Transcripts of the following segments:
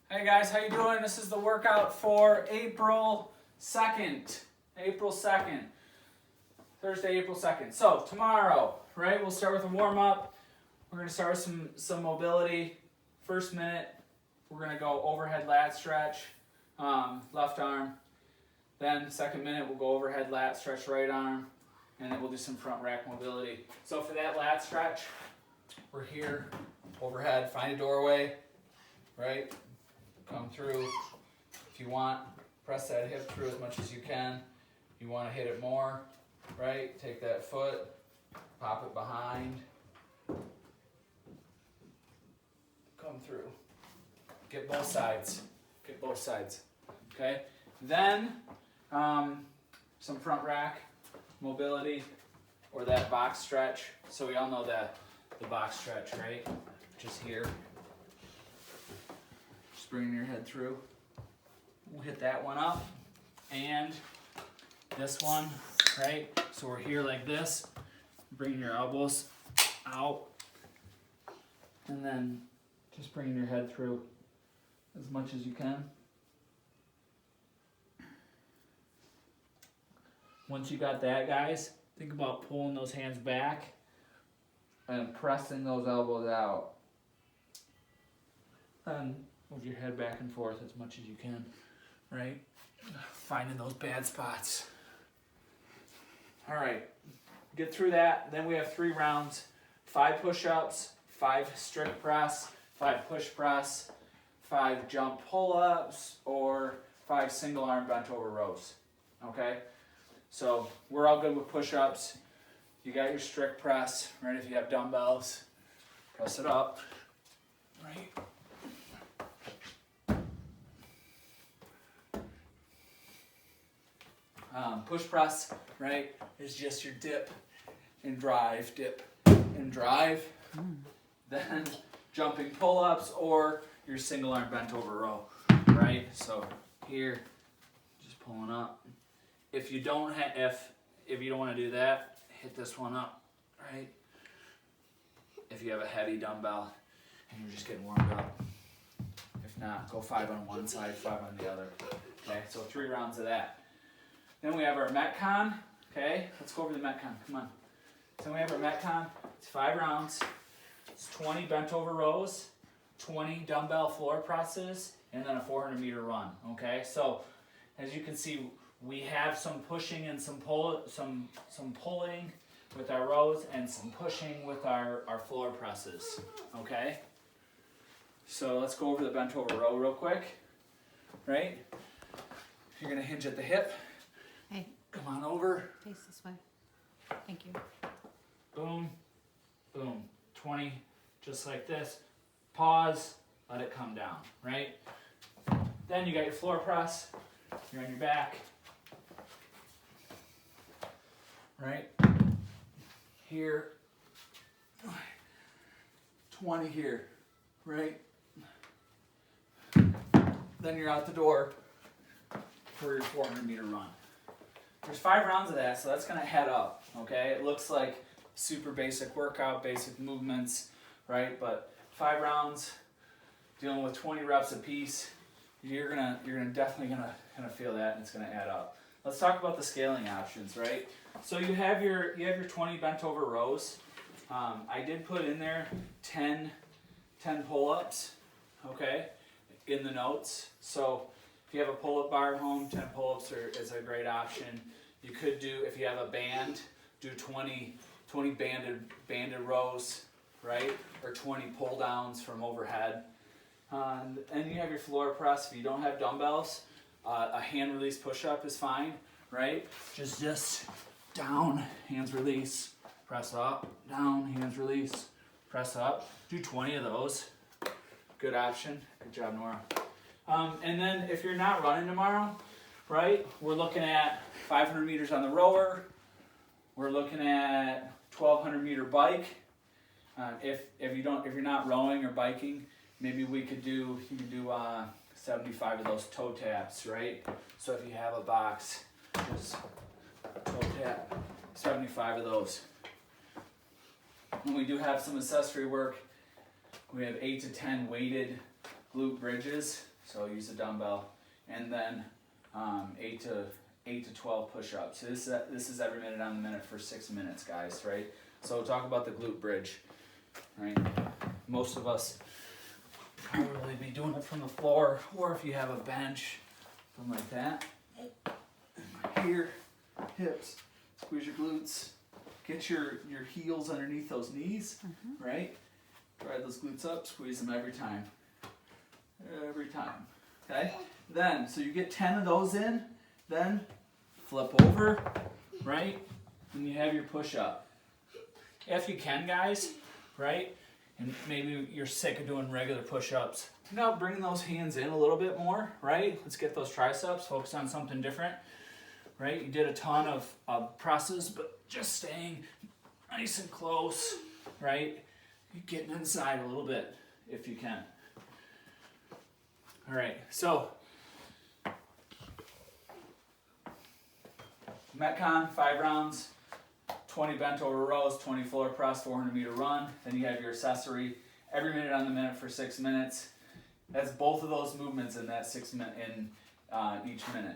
Hey guys, how you doing? This is the workout for April 2nd. Thursday, April 2nd. So tomorrow, right, we'll start with a warm-up. We're going to start with some mobility. First minute, we're going to go overhead lat stretch, left arm. Then second minute, we'll go overhead lat stretch, right arm. And then we'll do some front rack mobility. So for that lat stretch, we're here, overhead, find a doorway, right? Come through. If you want, press that hip through as much as you can. You want to hit it more, right? Take that foot, pop it behind. Come through. Get both sides. Okay? Then, some front rack mobility or that box stretch. So we all know that the box stretch, right? Just here. Just bringing your head through. We'll hit that one up. And this one, right? So we're here like this. Bringing your elbows out. And then just bringing your head through as much as you can. Once you got that, guys, think about pulling those hands back and pressing those elbows out. And move your head back and forth as much as you can, right? Finding those bad spots. All right, get through that. Then we have 3 rounds, 5 push-ups, 5 strict press, 5 push press, 5 jump pull-ups, or 5 single arm bent over rows, okay? So we're all good with push-ups. You got your strict press, right? If you have dumbbells, press it up, right? Push press, right, is just your dip and drive, Then jumping pull-ups or your single arm bent over row, right? So here, just pulling up. If you don't if you don't want to do that, hit this one up, right? If you have a heavy dumbbell and you're just getting warmed up. If not, go 5 on one side, 5 on the other. Okay, so 3 rounds of that. Then we have our Metcon. Okay, let's go over the Metcon. Come on. So we have our Metcon. It's 5 rounds. It's 20 bent over rows, 20 dumbbell floor presses, and then a 400-meter run. Okay, so as you can see, we have some pushing and some pulling with our rows and some pushing with our floor presses. Okay, so let's go over the bent over row real quick. Right, you're gonna hinge at the hip. Hey, come on over. face this way. Thank you. Boom, boom. 20, just like this. Pause, let it come down, right? Then you got your floor press. You're on your back. Right? Here. 20 here, right? Then you're out the door for your 400-meter run. There's 5 rounds of that, so that's gonna head up, okay? It looks like super basic workout, basic movements, right? But 5 rounds, dealing with 20 reps a piece, you're definitely gonna feel that, and it's gonna add up. Let's talk about the scaling options, right? So you have your 20 bent over rows. I did put in there 10 pull-ups, okay, in the notes. So if you have a pull-up bar at home, 10 pull-ups is a great option. You could do, if you have a band, do 20 banded rows, right? Or 20 pull downs from overhead. And you have your floor press. If you don't have dumbbells, a hand release push-up is fine, right? Just down, hands release, press up, down, hands release, press up. Do 20 of those. Good option. Good job, Nora. And then if you're not running tomorrow, right, we're looking at 500 meters on the rower. We're looking at 1,200-meter bike. If you're not rowing or biking, maybe you can do 75 of those toe taps, right? So if you have a box, just toe tap 75 of those. And we do have some accessory work. We have 8 to 10 weighted glute bridges. So use a dumbbell, and then 8 to 12 push-ups. So this is every minute on the minute for 6 minutes, guys, right? So talk about the glute bridge, right? Most of us probably be doing it from the floor, or if you have a bench, something like that. Here, hips, squeeze your glutes, get your heels underneath those knees, right? Drive those glutes up, squeeze them every time. Every time, okay? Then, so you get 10 of those in, then flip over, right? And you have your push-up. If you can, guys, right? And maybe you're sick of doing regular push-ups. Now bring those hands in a little bit more, right? Let's get those triceps, focus on something different, right? You did a ton of presses, but just staying nice and close, right? You're getting inside a little bit if you can. All right, so Metcon, 5 rounds, 20 bent over rows, 20 floor press, 400-meter run. Then you have your accessory every minute on the minute for 6 minutes. That's both of those movements in that 6 minute in each minute.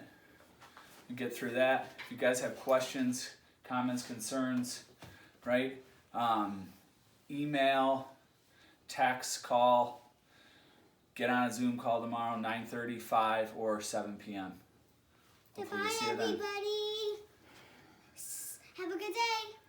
You get through that. If you guys have questions, comments, concerns, right? Email, text, call. Get on a Zoom call tomorrow, 9:30, 5, or 7 p.m. Goodbye, everybody. Have a good day.